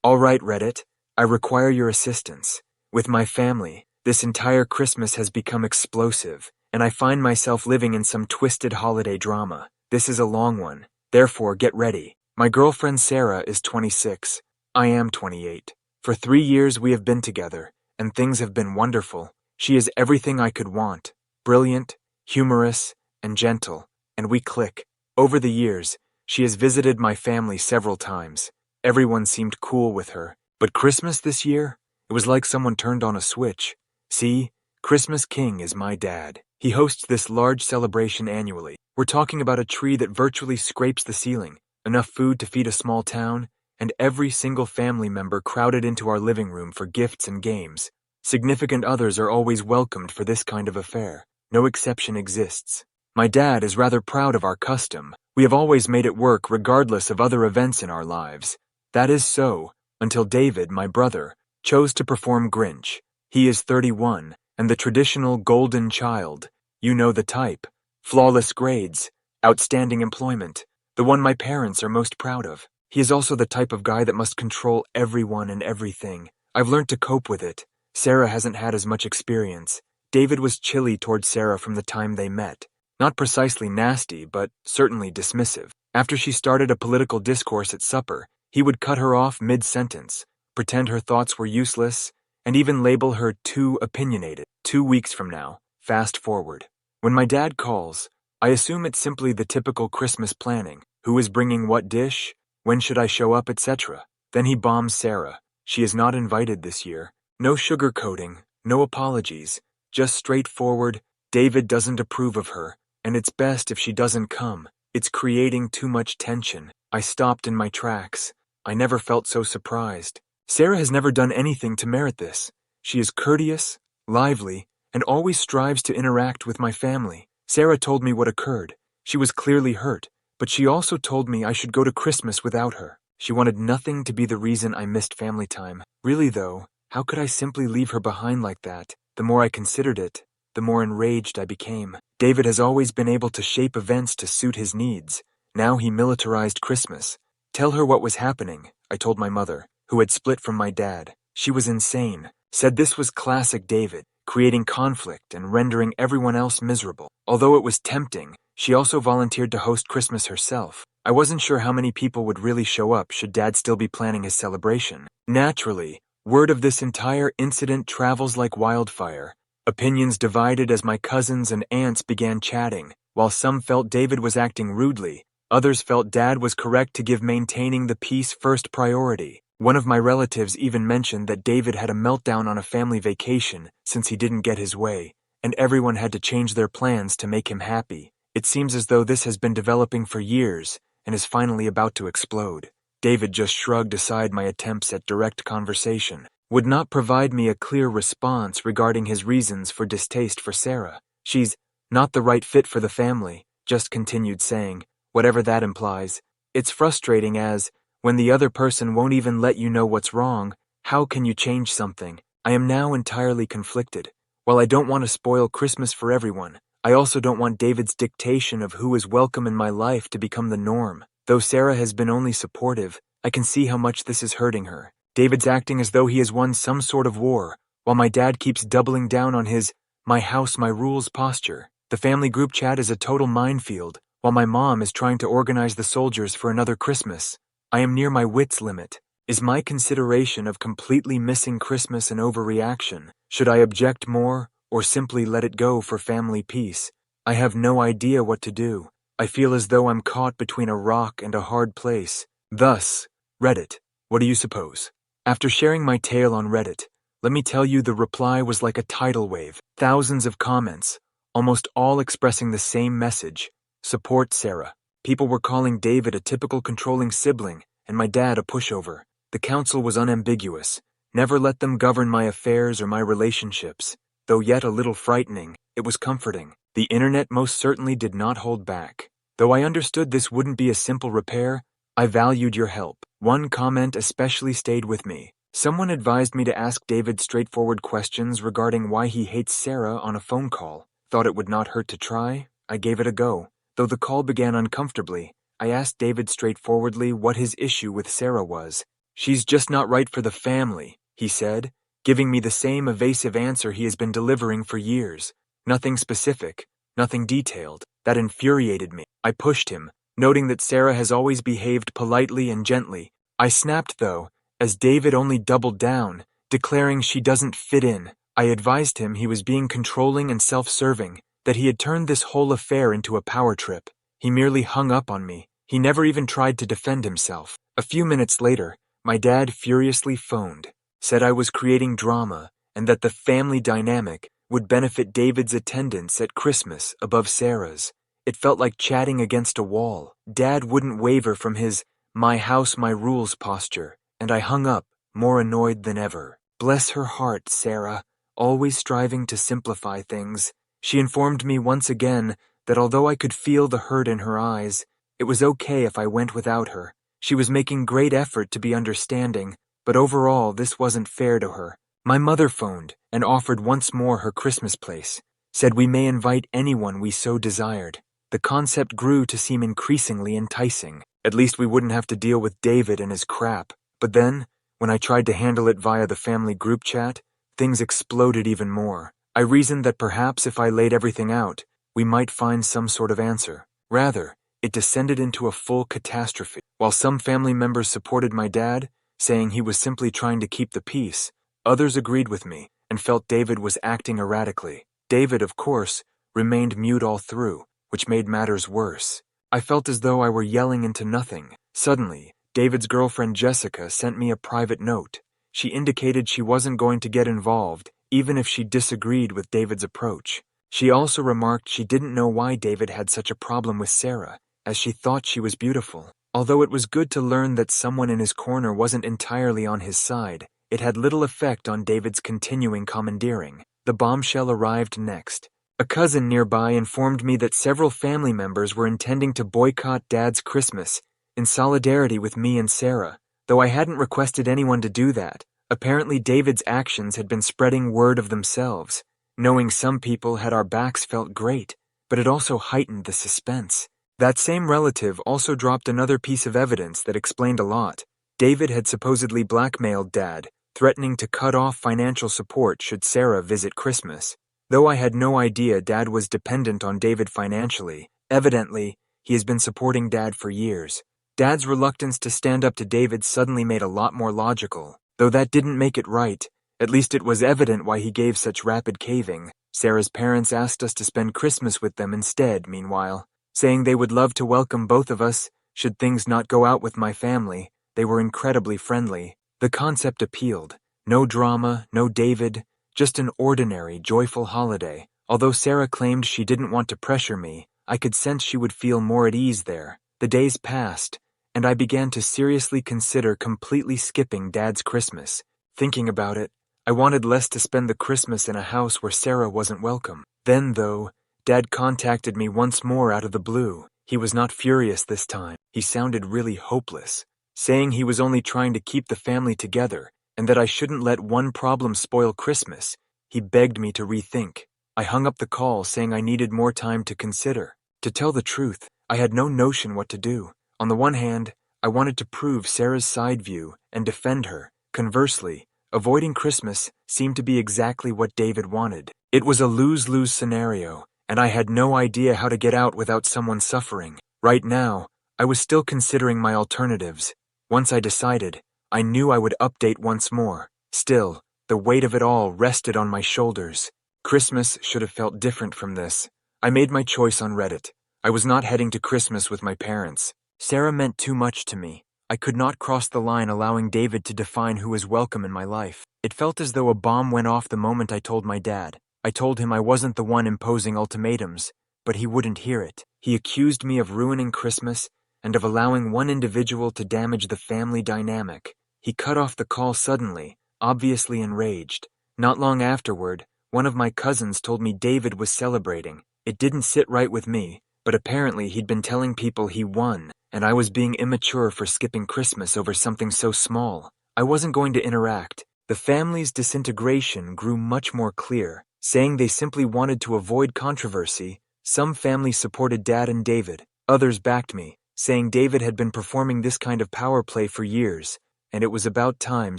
All right, Reddit, I require your assistance. With my family, this entire Christmas has become explosive, and I find myself living in some twisted holiday drama. This is a long one, therefore get ready. My girlfriend Sarah is 26. I am 28. For 3 years we have been together, and things have been wonderful. She is everything I could want. Brilliant, humorous, and gentle, and we click. Over the years, she has visited my family several times. Everyone seemed cool with her. But Christmas this year? It was like someone turned on a switch. See, Christmas King is my dad. He hosts this large celebration annually. We're talking about a tree that virtually scrapes the ceiling, enough food to feed a small town, and every single family member crowded into our living room for gifts and games. Significant others are always welcomed for this kind of affair. No exception exists. My dad is rather proud of our custom. We have always made it work regardless of other events in our lives. That is so, until David, my brother, chose to perform Grinch. He is 31, and the traditional golden child. You know the type. Flawless grades, outstanding employment, the one my parents are most proud of. He is also the type of guy that must control everyone and everything. I've learned to cope with it. Sarah hasn't had as much experience. David was chilly towards Sarah from the time they met. Not precisely nasty, but certainly dismissive. After she started a political discourse at supper, he would cut her off mid-sentence, pretend her thoughts were useless, and even label her too opinionated. 2 weeks from now, fast forward. When my dad calls, I assume it's simply the typical Christmas planning. Who is bringing what dish? When should I show up, etc. Then he bombs Sarah. She is not invited this year. No sugarcoating, no apologies, just straightforward, David doesn't approve of her, and it's best if she doesn't come. It's creating too much tension. I stopped in my tracks. I never felt so surprised. Sarah has never done anything to merit this. She is courteous, lively, and always strives to interact with my family. Sarah told me what occurred. She was clearly hurt, but she also told me I should go to Christmas without her. She wanted nothing to be the reason I missed family time. Really though, how could I simply leave her behind like that? The more I considered it, the more enraged I became. David has always been able to shape events to suit his needs. Now he militarized Christmas. Tell her what was happening, I told my mother, who had split from my dad. She was insane, said this was classic David, creating conflict and rendering everyone else miserable. Although it was tempting, she also volunteered to host Christmas herself. I wasn't sure how many people would really show up should Dad still be planning his celebration. Naturally, word of this entire incident travels like wildfire. Opinions divided as my cousins and aunts began chatting. While some felt David was acting rudely, others felt Dad was correct to give maintaining the peace first priority. One of my relatives even mentioned that David had a meltdown on a family vacation since he didn't get his way, and everyone had to change their plans to make him happy. It seems as though this has been developing for years and is finally about to explode. David just shrugged aside my attempts at direct conversation, would not provide me a clear response regarding his reasons for distaste for Sarah. She's not the right fit for the family, just continued saying, whatever that implies. It's frustrating as, when the other person won't even let you know what's wrong, how can you change something? I am now entirely conflicted. While I don't want to spoil Christmas for everyone, I also don't want David's dictation of who is welcome in my life to become the norm. Though Sarah has been only supportive, I can see how much this is hurting her. David's acting as though he has won some sort of war, while my dad keeps doubling down on his my house, my rules posture. The family group chat is a total minefield, while my mom is trying to organize the soldiers for another Christmas. I am near my wits' limit. Is my consideration of completely missing Christmas an overreaction? Should I object more, or simply let it go for family peace? I have no idea what to do. I feel as though I'm caught between a rock and a hard place. Thus, Reddit, what do you suppose? After sharing my tale on Reddit, let me tell you the reply was like a tidal wave. Thousands of comments, almost all expressing the same message. Support Sarah. People were calling David a typical controlling sibling, and my dad a pushover. The counsel was unambiguous. Never let them govern my affairs or my relationships. Though yet a little frightening, it was comforting. The internet most certainly did not hold back. Though I understood this wouldn't be a simple repair, I valued your help. One comment especially stayed with me. Someone advised me to ask David straightforward questions regarding why he hates Sarah on a phone call. Thought it would not hurt to try? I gave it a go. Though the call began uncomfortably, I asked David straightforwardly what his issue with Sarah was. "She's just not right for the family," he said, giving me the same evasive answer he has been delivering for years. Nothing specific, nothing detailed. That infuriated me. I pushed him, noting that Sarah has always behaved politely and gently. I snapped, though, as David only doubled down, declaring she doesn't fit in. I advised him he was being controlling and self-serving, that he had turned this whole affair into a power trip. He merely hung up on me. He never even tried to defend himself. A few minutes later, my dad furiously phoned, said I was creating drama, and that the family dynamic would benefit David's attendance at Christmas above Sarah's. It felt like chatting against a wall. Dad wouldn't waver from his "my house, my rules" posture, and I hung up, more annoyed than ever. Bless her heart, Sarah, always striving to simplify things. She informed me once again that although I could feel the hurt in her eyes, it was okay if I went without her. She was making great effort to be understanding, but overall this wasn't fair to her. My mother phoned and offered once more her Christmas place, said we may invite anyone we so desired. The concept grew to seem increasingly enticing. At least we wouldn't have to deal with David and his crap. But then, when I tried to handle it via the family group chat, things exploded even more. I reasoned that perhaps if I laid everything out, we might find some sort of answer. Rather, it descended into a full catastrophe. While some family members supported my dad, saying he was simply trying to keep the peace, others agreed with me and felt David was acting erratically. David, of course, remained mute all through, which made matters worse. I felt as though I were yelling into nothing. Suddenly, David's girlfriend Jessica sent me a private note. She indicated she wasn't going to get involved, even if she disagreed with David's approach. She also remarked she didn't know why David had such a problem with Sarah, as she thought she was beautiful. Although it was good to learn that someone in his corner wasn't entirely on his side, it had little effect on David's continuing commandeering. The bombshell arrived next. A cousin nearby informed me that several family members were intending to boycott Dad's Christmas in solidarity with me and Sarah, though I hadn't requested anyone to do that. Apparently David's actions had been spreading word of themselves. Knowing some people had our backs felt great, but it also heightened the suspense. That same relative also dropped another piece of evidence that explained a lot. David had supposedly blackmailed Dad, threatening to cut off financial support should Sarah visit Christmas. Though I had no idea Dad was dependent on David financially, evidently, he has been supporting Dad for years. Dad's reluctance to stand up to David suddenly made a lot more logical. Though that didn't make it right, at least it was evident why he gave such rapid caving. Sarah's parents asked us to spend Christmas with them instead, meanwhile, saying they would love to welcome both of us should things not go out with my family. They were incredibly friendly. The concept appealed. No drama, no David, just an ordinary, joyful holiday. Although Sarah claimed she didn't want to pressure me, I could sense she would feel more at ease there. The days passed, and I began to seriously consider completely skipping Dad's Christmas. Thinking about it, I wanted less to spend the Christmas in a house where Sarah wasn't welcome. Then, though, Dad contacted me once more out of the blue. He was not furious this time. He sounded really hopeless, saying he was only trying to keep the family together and that I shouldn't let one problem spoil Christmas. He begged me to rethink. I hung up the call saying I needed more time to consider. To tell the truth, I had no notion what to do. On the one hand, I wanted to prove Sarah's side view and defend her. Conversely, avoiding Christmas seemed to be exactly what David wanted. It was a lose-lose scenario, and I had no idea how to get out without someone suffering. Right now, I was still considering my alternatives. Once I decided, I knew I would update once more. Still, the weight of it all rested on my shoulders. Christmas should have felt different from this. I made my choice on Reddit. I was not heading to Christmas with my parents. Sarah meant too much to me. I could not cross the line allowing David to define who was welcome in my life. It felt as though a bomb went off the moment I told my dad. I told him I wasn't the one imposing ultimatums, but he wouldn't hear it. He accused me of ruining Christmas and of allowing one individual to damage the family dynamic. He cut off the call suddenly, obviously enraged. Not long afterward, one of my cousins told me David was celebrating. It didn't sit right with me, but apparently he'd been telling people he won, and I was being immature for skipping Christmas over something so small. I wasn't going to interact. The family's disintegration grew much more clear, saying they simply wanted to avoid controversy. Some families supported Dad and David. Others backed me, saying David had been performing this kind of power play for years. and it was about time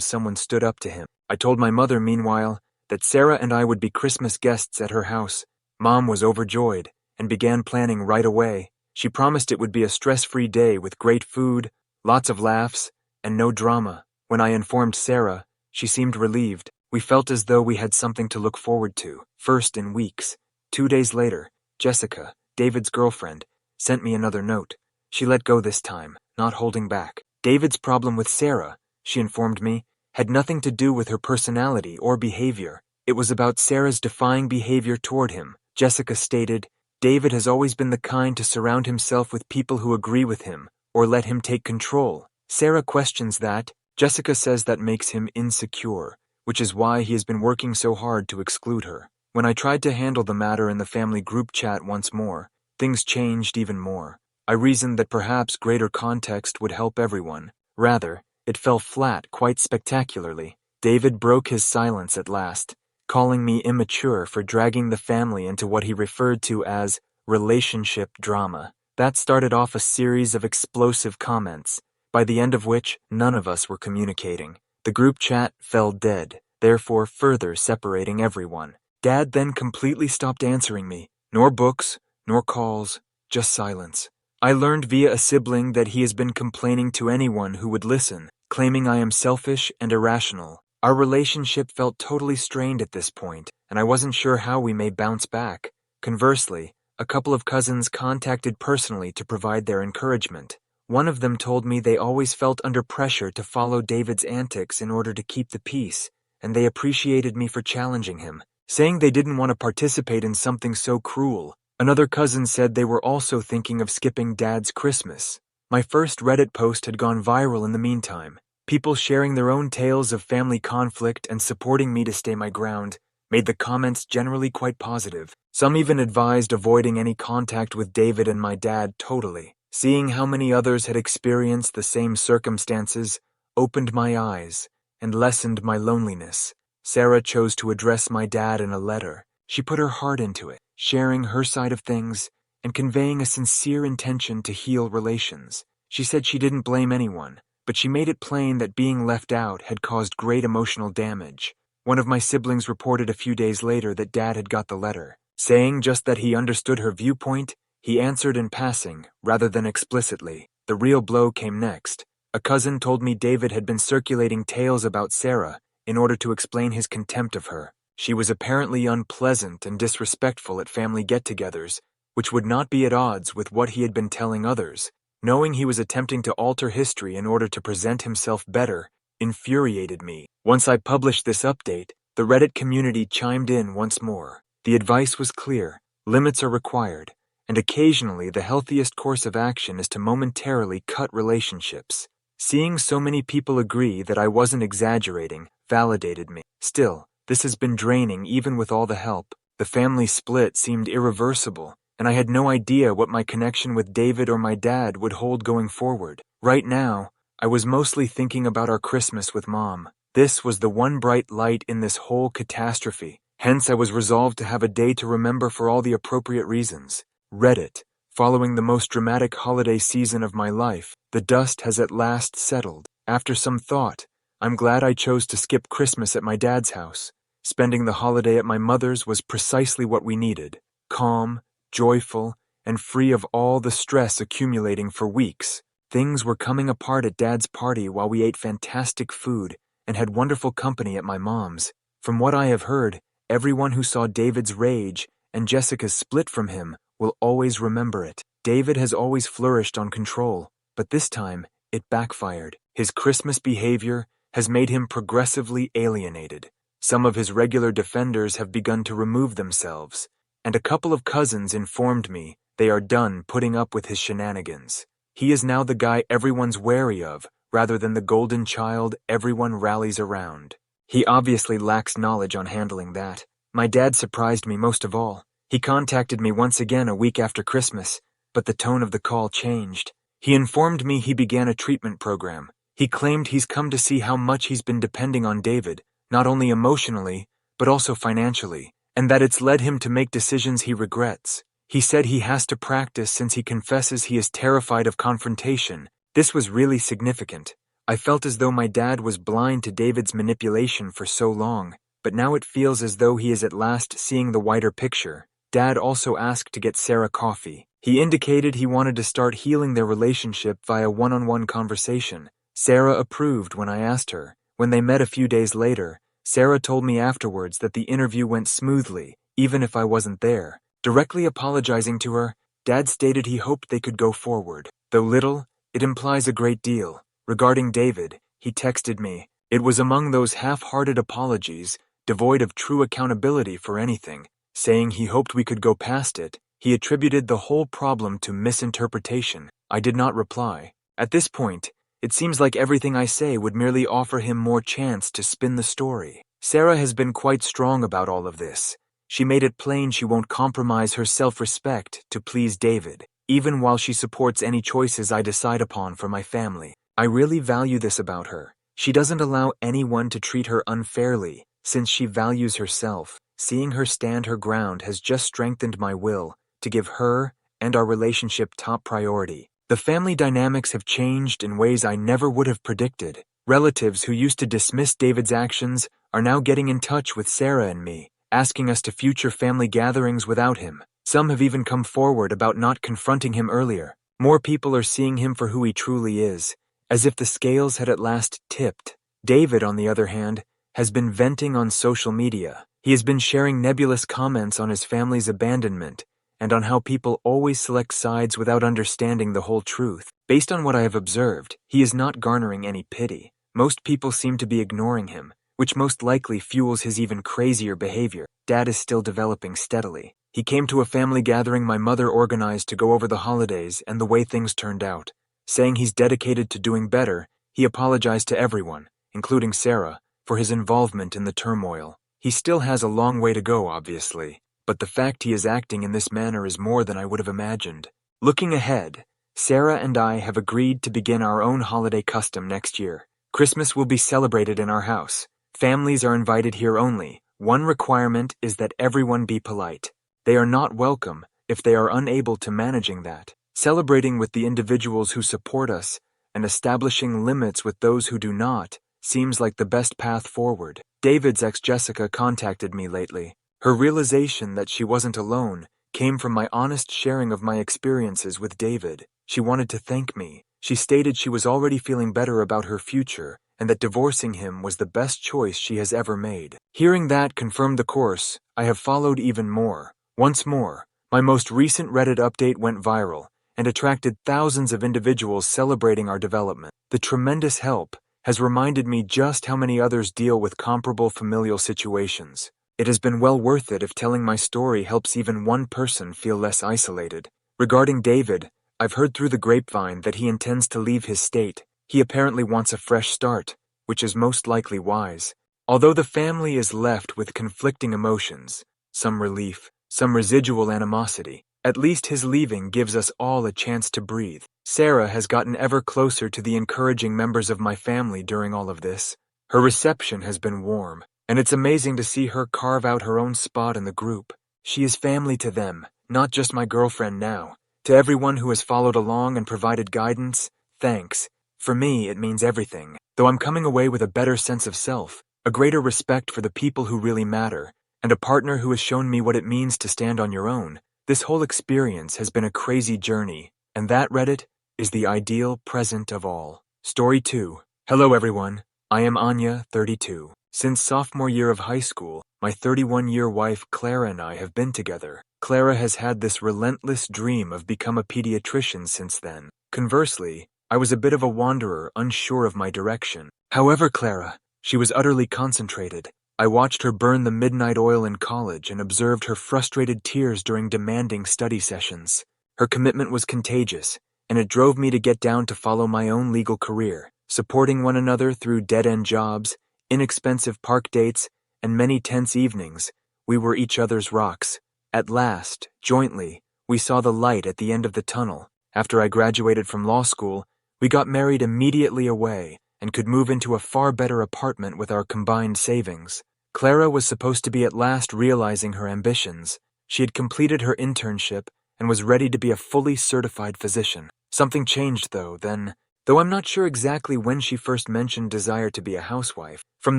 someone stood up to him. I told my mother, meanwhile, that Sarah and I would be Christmas guests at her house. Mom was overjoyed and began planning right away. She promised it would be a stress-free day with great food, lots of laughs, and no drama. When I informed Sarah, she seemed relieved. We felt as though we had something to look forward to, first in weeks. 2 days later, Jessica, David's girlfriend, sent me another note. She let go this time, not holding back. David's problem with Sarah, she informed me, had nothing to do with her personality or behavior. It was about Sarah's defying behavior toward him. Jessica stated, David has always been the kind to surround himself with people who agree with him or let him take control. Sarah questions that. Jessica says that makes him insecure, which is why he has been working so hard to exclude her. When I tried to handle the matter in the family group chat once more, things changed even more. I reasoned that perhaps greater context would help everyone. Rather, it fell flat quite spectacularly. David broke his silence at last, calling me immature for dragging the family into what he referred to as relationship drama. That started off a series of explosive comments, by the end of which none of us were communicating. The group chat fell dead, therefore further separating everyone. Dad then completely stopped answering me. Nor books, nor calls, just silence. I learned via a sibling that he has been complaining to anyone who would listen, claiming I am selfish and irrational. Our relationship felt totally strained at this point, and I wasn't sure how we may bounce back. Conversely, a couple of cousins contacted personally to provide their encouragement. One of them told me they always felt under pressure to follow David's antics in order to keep the peace, and they appreciated me for challenging him, saying they didn't want to participate in something so cruel. Another cousin said they were also thinking of skipping Dad's Christmas. My first Reddit post had gone viral in the meantime. People sharing their own tales of family conflict and supporting me to stay my ground made the comments generally quite positive. Some even advised avoiding any contact with David and my dad totally. Seeing how many others had experienced the same circumstances opened my eyes and lessened my loneliness. Sarah chose to address my dad in a letter. She put her heart into it, sharing her side of things and conveying a sincere intention to heal relations. She said she didn't blame anyone, but she made it plain that being left out had caused great emotional damage. One of my siblings reported a few days later that Dad had got the letter. Saying just that he understood her viewpoint, he answered in passing, rather than explicitly. The real blow came next. A cousin told me David had been circulating tales about Sarah in order to explain his contempt of her. She was apparently unpleasant and disrespectful at family get-togethers, which would not be at odds with what he had been telling others. Knowing he was attempting to alter history in order to present himself better infuriated me. Once I published this update, the Reddit community chimed in once more. The advice was clear: limits are required, and occasionally the healthiest course of action is to momentarily cut relationships. Seeing so many people agree that I wasn't exaggerating validated me. Still, this has been draining even with all the help. The family split seemed irreversible, and I had no idea what my connection with David or my dad would hold going forward. Right now, I was mostly thinking about our Christmas with Mom. This was the one bright light in this whole catastrophe. Hence, I was resolved to have a day to remember for all the appropriate reasons. Reddit. Following the most dramatic holiday season of my life, the dust has at last settled. After some thought, I'm glad I chose to skip Christmas at my dad's house. Spending the holiday at my mother's was precisely what we needed. Calm, joyful, and free of all the stress accumulating for weeks. Things were coming apart at Dad's party while we ate fantastic food and had wonderful company at my mom's. From what I have heard, everyone who saw David's rage and Jessica's split from him will always remember it. David has always flourished on control, but this time it backfired. His Christmas behavior has made him progressively alienated. Some of his regular defenders have begun to remove themselves, and a couple of cousins informed me they are done putting up with his shenanigans. He is now the guy everyone's wary of, rather than the golden child everyone rallies around. He obviously lacks knowledge on handling that. My dad surprised me most of all. He contacted me once again a week after Christmas, but the tone of the call changed. He informed me he began a treatment program. He claimed he's come to see how much he's been depending on David, not only emotionally, but also financially, and that it's led him to make decisions he regrets. He said he has to practice since he confesses he is terrified of confrontation. This was really significant. I felt as though my dad was blind to David's manipulation for so long, but now it feels as though he is at last seeing the wider picture. Dad also asked to get Sarah coffee. He indicated he wanted to start healing their relationship via one-on-one conversation. Sarah approved when I asked her. When they met a few days later, Sarah told me afterwards that the interview went smoothly, even if I wasn't there. Directly apologizing to her, Dad stated he hoped they could go forward. Though little, it implies a great deal. Regarding David, he texted me. It was among those half-hearted apologies, devoid of true accountability for anything, saying he hoped we could go past it. He attributed the whole problem to misinterpretation. I did not reply. At this point, it seems like everything I say would merely offer him more chance to spin the story. Sarah has been quite strong about all of this. She made it plain she won't compromise her self-respect to please David, even while she supports any choices I decide upon for my family. I really value this about her. She doesn't allow anyone to treat her unfairly, since she values herself. Seeing her stand her ground has just strengthened my will to give her and our relationship top priority. The family dynamics have changed in ways I never would have predicted. Relatives who used to dismiss David's actions are now getting in touch with Sarah and me, asking us to future family gatherings without him. Some have even come forward about not confronting him earlier. More people are seeing him for who he truly is, as if the scales had at last tipped. David, on the other hand, has been venting on social media. He has been sharing nebulous comments on his family's abandonment and on how people always select sides without understanding the whole truth. Based on what I have observed, he is not garnering any pity. Most people seem to be ignoring him, which most likely fuels his even crazier behavior. Dad is still developing steadily. He came to a family gathering my mother organized to go over the holidays and the way things turned out. Saying he's dedicated to doing better, he apologized to everyone, including Sarah, for his involvement in the turmoil. He still has a long way to go, obviously, but the fact he is acting in this manner is more than I would have imagined. Looking ahead, Sarah and I have agreed to begin our own holiday custom next year. Christmas will be celebrated in our house. Families are invited here only. One requirement is that everyone be polite. They are not welcome if they are unable to managing that. Celebrating with the individuals who support us and establishing limits with those who do not seems like the best path forward. David's ex Jessica contacted me lately. Her realization that she wasn't alone came from my honest sharing of my experiences with David. She wanted to thank me. She stated she was already feeling better about her future and that divorcing him was the best choice she has ever made. Hearing that confirmed the course I have followed even more. Once more, my most recent Reddit update went viral and attracted thousands of individuals celebrating our development. The tremendous help has reminded me just how many others deal with comparable familial situations. It has been well worth it if telling my story helps even one person feel less isolated. Regarding David, I've heard through the grapevine that he intends to leave his state. He apparently wants a fresh start, which is most likely wise. Although the family is left with conflicting emotions, some relief, some residual animosity, at least his leaving gives us all a chance to breathe. Sarah has gotten ever closer to the encouraging members of my family during all of this. Her reception has been warm, and it's amazing to see her carve out her own spot in the group. She is family to them, not just my girlfriend now. To everyone who has followed along and provided guidance, thanks. For me, it means everything. Though I'm coming away with a better sense of self, a greater respect for the people who really matter, and a partner who has shown me what it means to stand on your own. This whole experience has been a crazy journey, and that, Reddit, is the ideal present of all. Story 2. Hello everyone, I am Anya, 32. Since sophomore year of high school, my 31-year wife Clara and I have been together. Clara has had this relentless dream of become a pediatrician since then. Conversely, I was a bit of a wanderer, unsure of my direction. However, Clara, she was utterly concentrated. I watched her burn the midnight oil in college and observed her frustrated tears during demanding study sessions. Her commitment was contagious, and it drove me to get down to follow my own legal career, supporting one another through dead-end jobs, inexpensive park dates, and many tense evenings. We were each other's rocks. At last, jointly, we saw the light at the end of the tunnel. After I graduated from law school, we got married immediately away and could move into a far better apartment with our combined savings. Clara was supposed to be at last realizing her ambitions. She had completed her internship and was ready to be a fully certified physician. Something changed, though, then, Though I'm not sure exactly when she first mentioned desire to be a housewife, from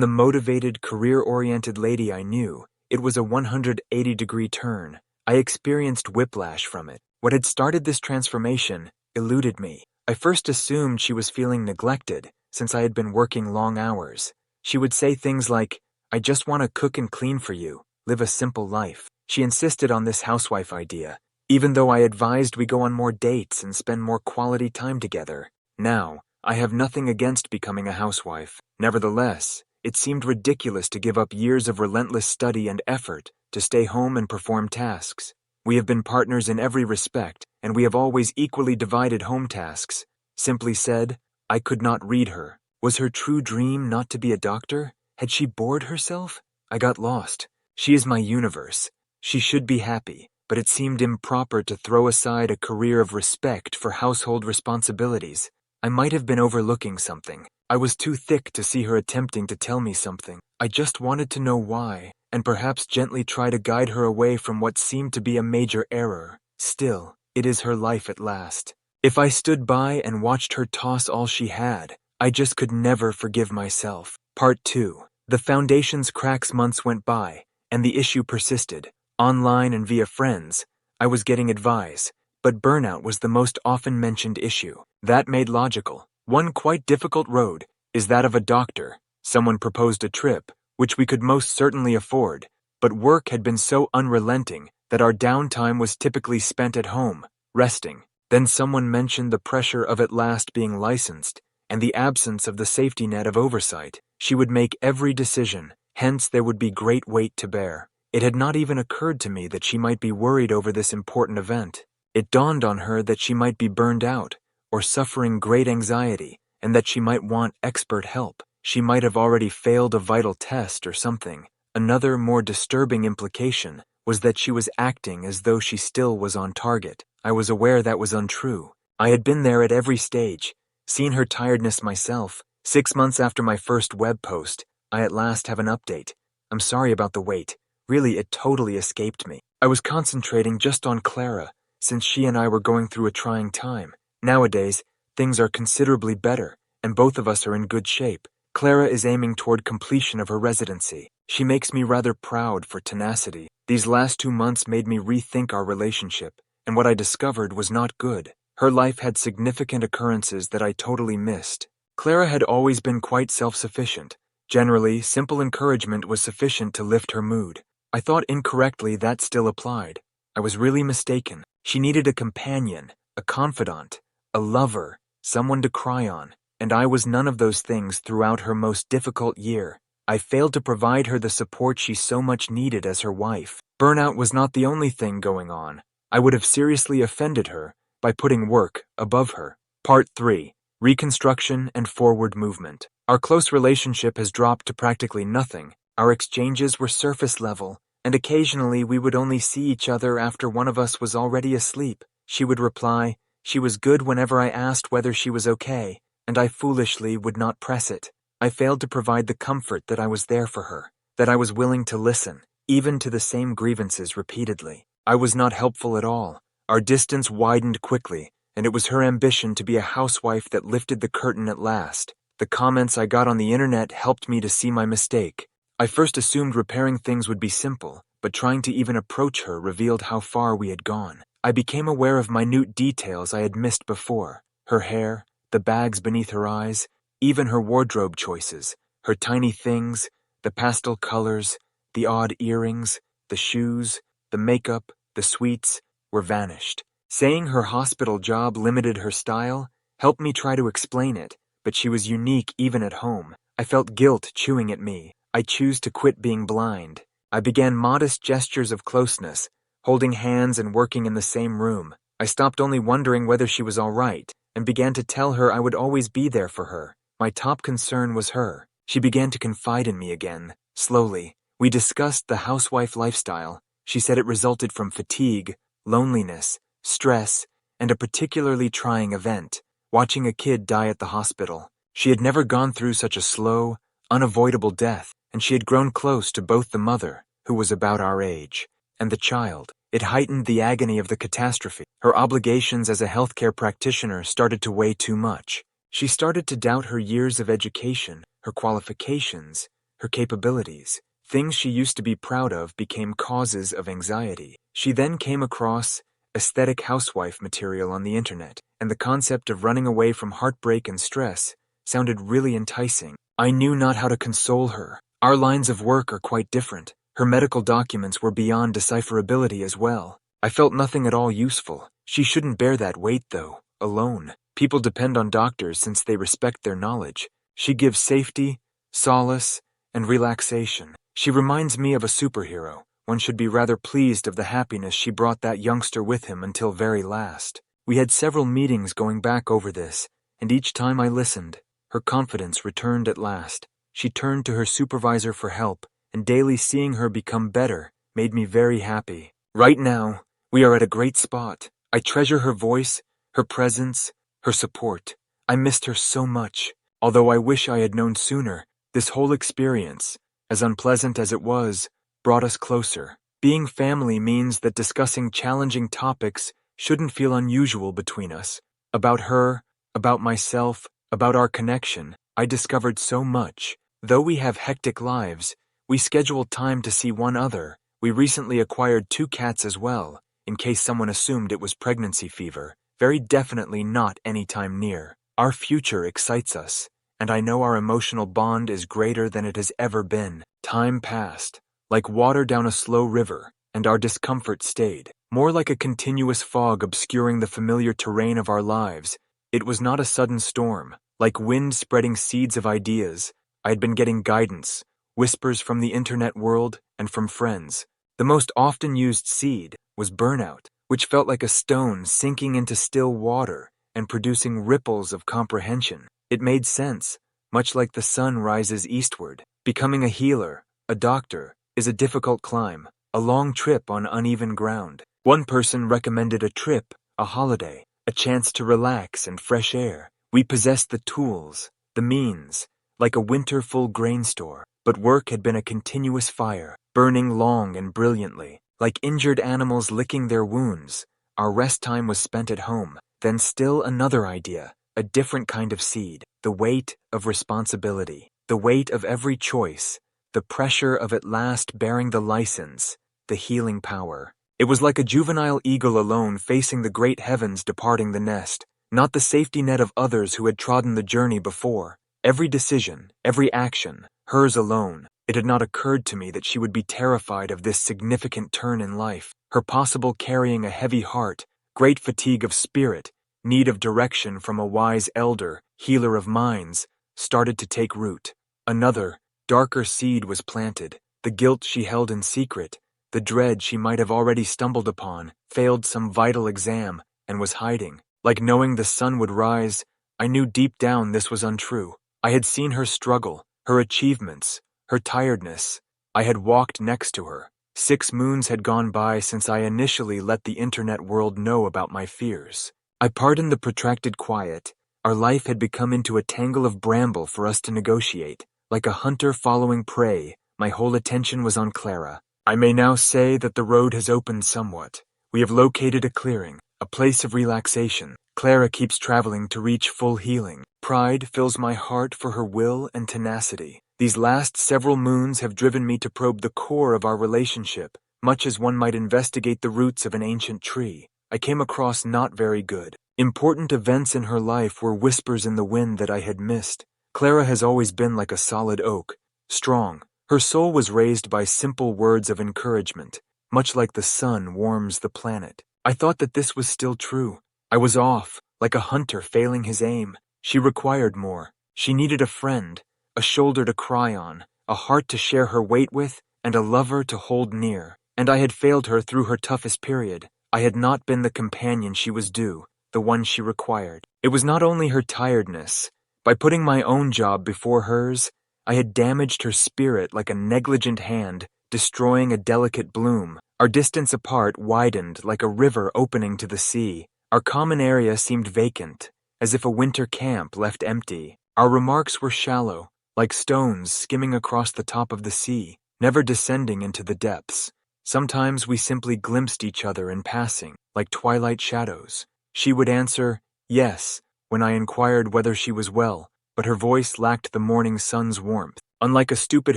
the motivated, career-oriented lady I knew, it was a 180-degree turn. I experienced whiplash from it. What had started this transformation eluded me. I first assumed she was feeling neglected, since I had been working long hours. She would say things like, "I just want to cook and clean for you, live a simple life." She insisted on this housewife idea, even though I advised we go on more dates and spend more quality time together. Now, I have nothing against becoming a housewife. Nevertheless, it seemed ridiculous to give up years of relentless study and effort to stay home and perform tasks. We have been partners in every respect, and we have always equally divided home tasks. Simply said, I could not read her. Was her true dream not to be a doctor? Had she bored herself? I got lost. She is my universe. She should be happy, but it seemed improper to throw aside a career of respect for household responsibilities. I might have been overlooking something. I was too thick to see her attempting to tell me something. I just wanted to know why, and perhaps gently try to guide her away from what seemed to be a major error. Still, it is her life at last. If I stood by and watched her toss all she had, I just could never forgive myself. Part 2. The foundation's cracks. Months went by, and the issue persisted. Online and via friends, I was getting advice, but burnout was the most often mentioned issue. That made logical. One quite difficult road is that of a doctor. Someone proposed a trip, which we could most certainly afford, but work had been so unrelenting that our downtime was typically spent at home, resting. Then someone mentioned the pressure of at last being licensed, and the absence of the safety net of oversight. She would make every decision, hence there would be great weight to bear. It had not even occurred to me that she might be worried over this important event. It dawned on her that she might be burned out, or suffering great anxiety, and that she might want expert help. She might have already failed a vital test or something. Another, more disturbing implication was that she was acting as though she still was on target. I was aware that was untrue. I had been there at every stage, seen her tiredness myself. 6 months after my first web post, I at last have an update. I'm sorry about the wait. Really, it totally escaped me. I was concentrating just on Clara, since she and I were going through a trying time. Nowadays, things are considerably better, and both of us are in good shape. Clara is aiming toward completion of her residency. She makes me rather proud for tenacity. These last 2 months made me rethink our relationship, and what I discovered was not good. Her life had significant occurrences that I totally missed. Clara had always been quite self-sufficient. Generally, simple encouragement was sufficient to lift her mood. I thought incorrectly that still applied. I was really mistaken. She needed a companion, a confidant, a lover, someone to cry on, and I was none of those things throughout her most difficult year. I failed to provide her the support she so much needed as her wife. Burnout was not the only thing going on. I would have seriously offended her by putting work above her. Part 3. Reconstruction and forward movement. Our close relationship has dropped to practically nothing. Our exchanges were surface level, and occasionally we would only see each other after one of us was already asleep. She would reply, she was good whenever I asked whether she was okay, and I foolishly would not press it. I failed to provide the comfort that I was there for her, that I was willing to listen, even to the same grievances repeatedly. I was not helpful at all. Our distance widened quickly, and it was her ambition to be a housewife that lifted the curtain at last. The comments I got on the internet helped me to see my mistake. I first assumed repairing things would be simple, but trying to even approach her revealed how far we had gone. I became aware of minute details I had missed before. Her hair, the bags beneath her eyes, even her wardrobe choices, her tiny things, the pastel colors, the odd earrings, the shoes, the makeup, the sweets, were vanished. Saying her hospital job limited her style helped me try to explain it, but she was unique even at home. I felt guilt chewing at me. I chose to quit being blind. I began modest gestures of closeness, holding hands and working in the same room. I stopped only wondering whether she was all right, and began to tell her I would always be there for her. My top concern was her. She began to confide in me again, slowly. We discussed the housewife lifestyle. She said it resulted from fatigue, loneliness, stress, and a particularly trying event, watching a kid die at the hospital. She had never gone through such a slow, unavoidable death, and she had grown close to both the mother, who was about our age, and the child. It heightened the agony of the catastrophe. Her obligations as a healthcare practitioner started to weigh too much. She started to doubt her years of education, her qualifications, her capabilities. Things she used to be proud of became causes of anxiety. She then came across aesthetic housewife material on the internet, and the concept of running away from heartbreak and stress sounded really enticing. I knew not how to console her. Our lines of work are quite different. Her medical documents were beyond decipherability as well. I felt nothing at all useful. She shouldn't bear that weight, though, alone. People depend on doctors since they respect their knowledge. She gives safety, solace, and relaxation. She reminds me of a superhero. One should be rather pleased of the happiness she brought that youngster with him until very last. We had several meetings going back over this, and each time I listened, her confidence returned at last. She turned to her supervisor for help, and daily seeing her become better made me very happy. Right now, we are at a great spot. I treasure her voice, her presence, her support. I missed her so much. Although I wish I had known sooner, this whole experience, as unpleasant as it was, brought us closer. Being family means that discussing challenging topics shouldn't feel unusual between us. About her, about myself, about our connection, I discovered so much. Though we have hectic lives, we schedule time to see one other. We recently acquired 2 cats as well, in case someone assumed it was pregnancy fever. Very definitely not anytime near. Our future excites us, and I know our emotional bond is greater than it has ever been. Time passed, like water down a slow river, and our discomfort stayed. More like a continuous fog obscuring the familiar terrain of our lives. It was not a sudden storm. Like wind spreading seeds of ideas, I had been getting guidance, whispers from the internet world and from friends. The most often used seed was burnout, which felt like a stone sinking into still water and producing ripples of comprehension. It made sense, much like the sun rises eastward. Becoming a healer, a doctor, is a difficult climb, a long trip on uneven ground. One person recommended a trip, a holiday, a chance to relax and fresh air. We possessed the tools, the means, like a winter full grain store, but work had been a continuous fire, burning long and brilliantly. Like injured animals licking their wounds, our rest time was spent at home. Then still another idea, a different kind of seed, the weight of responsibility, the weight of every choice, the pressure of at last bearing the license, the healing power. It was like a juvenile eagle alone facing the great heavens departing the nest, not the safety net of others who had trodden the journey before. Every decision, every action, hers alone. It had not occurred to me that she would be terrified of this significant turn in life, her possible carrying a heavy heart, great fatigue of spirit, need of direction from a wise elder, healer of minds, started to take root. Another, darker seed was planted. The guilt she held in secret, the dread she might have already stumbled upon, failed some vital exam, and was hiding. Like knowing the sun would rise, I knew deep down this was untrue. I had seen her struggle, her achievements, her tiredness. I had walked next to her. 6 moons had gone by since I initially let the internet world know about my fears. I pardoned the protracted quiet. Our life had become into a tangle of bramble for us to negotiate. Like a hunter following prey, my whole attention was on Clara. I may now say that the road has opened somewhat. We have located a clearing, a place of relaxation. Clara keeps traveling to reach full healing. Pride fills my heart for her will and tenacity. These last several moons have driven me to probe the core of our relationship, much as one might investigate the roots of an ancient tree. I came across not very good. Important events in her life were whispers in the wind that I had missed. Clara has always been like a solid oak, strong. Her soul was raised by simple words of encouragement, much like the sun warms the planet. I thought that this was still true. I was off, like a hunter failing his aim. She required more. She needed a friend, a shoulder to cry on, a heart to share her weight with, and a lover to hold near. And I had failed her through her toughest period. I had not been the companion she was due, the one she required. It was not only her tiredness. By putting my own job before hers, I had damaged her spirit like a negligent hand, destroying a delicate bloom. Our distance apart widened like a river opening to the sea. Our common area seemed vacant, as if a winter camp left empty. Our remarks were shallow, like stones skimming across the top of the sea, never descending into the depths. Sometimes we simply glimpsed each other in passing, like twilight shadows. She would answer, yes, when I inquired whether she was well, but her voice lacked the morning sun's warmth. Unlike a stupid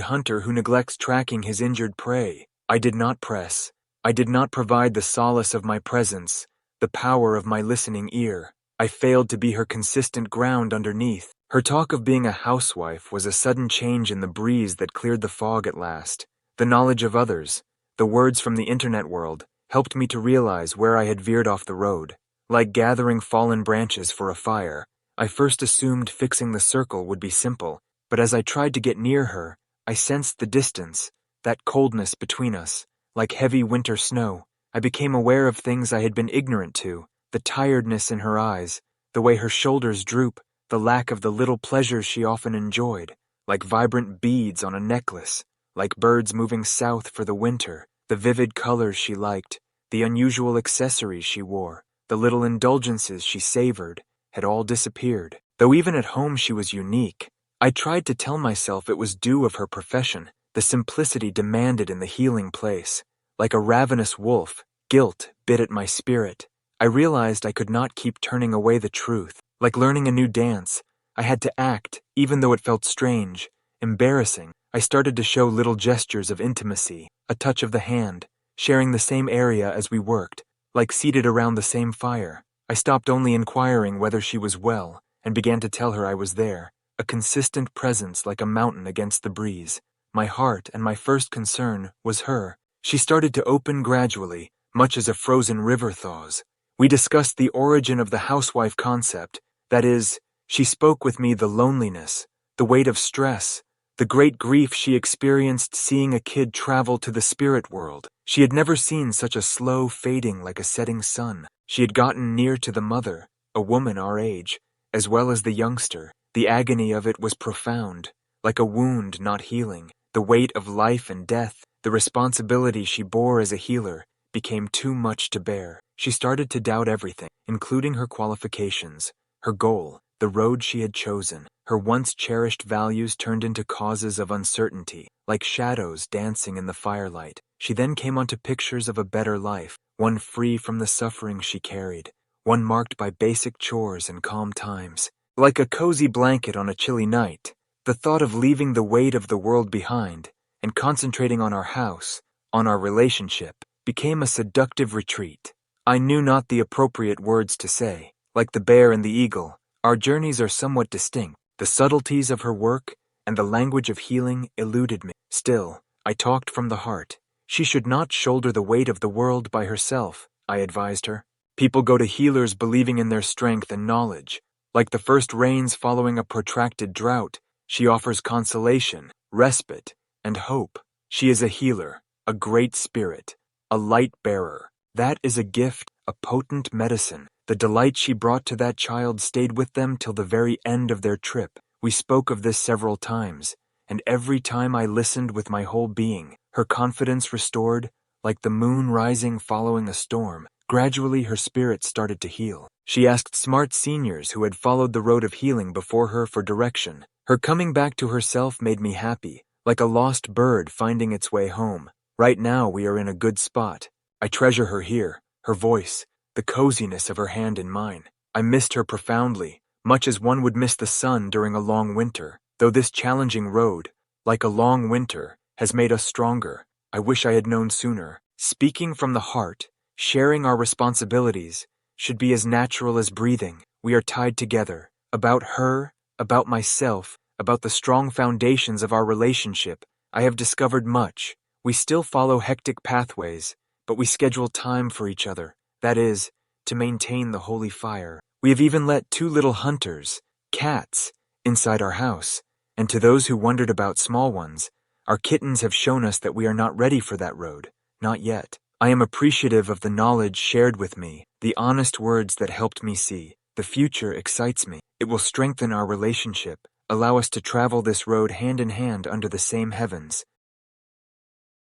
hunter who neglects tracking his injured prey, I did not press. I did not provide the solace of my presence, the power of my listening ear. I failed to be her consistent ground underneath. Her talk of being a housewife was a sudden change in the breeze that cleared the fog at last. The knowledge of others, the words from the internet world, helped me to realize where I had veered off the road. Like gathering fallen branches for a fire, I first assumed fixing the circle would be simple, but as I tried to get near her, I sensed the distance, that coldness between us. Like heavy winter snow, I became aware of things I had been ignorant to, the tiredness in her eyes, the way her shoulders droop, the lack of the little pleasures she often enjoyed, like vibrant beads on a necklace, like birds moving south for the winter, the vivid colors she liked, the unusual accessories she wore, the little indulgences she savored, had all disappeared. Though even at home she was unique, I tried to tell myself it was due of her profession, the simplicity demanded in the healing place. Like a ravenous wolf, guilt bit at my spirit. I realized I could not keep turning away the truth. Like learning a new dance, I had to act, even though it felt strange, embarrassing. I started to show little gestures of intimacy, a touch of the hand, sharing the same area as we worked, like seated around the same fire. I stopped only inquiring whether she was well, and began to tell her I was there, a consistent presence like a mountain against the breeze. My heart and my first concern was her. She started to open gradually, much as a frozen river thaws. We discussed the origin of the housewife concept. That is, she spoke with me the loneliness, the weight of stress, the great grief she experienced seeing a kid travel to the spirit world. She had never seen such a slow fading like a setting sun. She had gotten near to the mother, a woman our age, as well as the youngster. The agony of it was profound, like a wound not healing. The weight of life and death, the responsibility she bore as a healer, became too much to bear. She started to doubt everything, including her qualifications, her goal, the road she had chosen. Her once cherished values turned into causes of uncertainty, like shadows dancing in the firelight. She then came onto pictures of a better life, one free from the suffering she carried, one marked by basic chores and calm times. Like a cozy blanket on a chilly night, the thought of leaving the weight of the world behind and concentrating on our house, on our relationship, became a seductive retreat. I knew not the appropriate words to say. Like the bear and the eagle, our journeys are somewhat distinct. The subtleties of her work and the language of healing eluded me. Still, I talked from the heart. She should not shoulder the weight of the world by herself, I advised her. People go to healers believing in their strength and knowledge. Like the first rains following a protracted drought, she offers consolation, respite, and hope. She is a healer, a great spirit, a light bearer. That is a gift, a potent medicine. The delight she brought to that child stayed with them till the very end of their trip. We spoke of this several times, and every time I listened with my whole being, her confidence restored, like the moon rising following a storm. Gradually her spirit started to heal. She asked smart seniors who had followed the road of healing before her for direction. Her coming back to herself made me happy, like a lost bird finding its way home. Right now we are in a good spot. I treasure her here, her voice, the coziness of her hand in mine. I missed her profoundly, much as one would miss the sun during a long winter. Though this challenging road, like a long winter, has made us stronger, I wish I had known sooner. Speaking from the heart, sharing our responsibilities, should be as natural as breathing. We are tied together. About her, about myself, about the strong foundations of our relationship, I have discovered much. We still follow hectic pathways, but we schedule time for each other. That is, to maintain the holy fire. We have even let 2 little hunters, cats, inside our house, and to those who wondered about small ones, our kittens have shown us that we are not ready for that road. Not yet. I am appreciative of the knowledge shared with me, the honest words that helped me see. The future excites me. It will strengthen our relationship, allow us to travel this road hand in hand under the same heavens.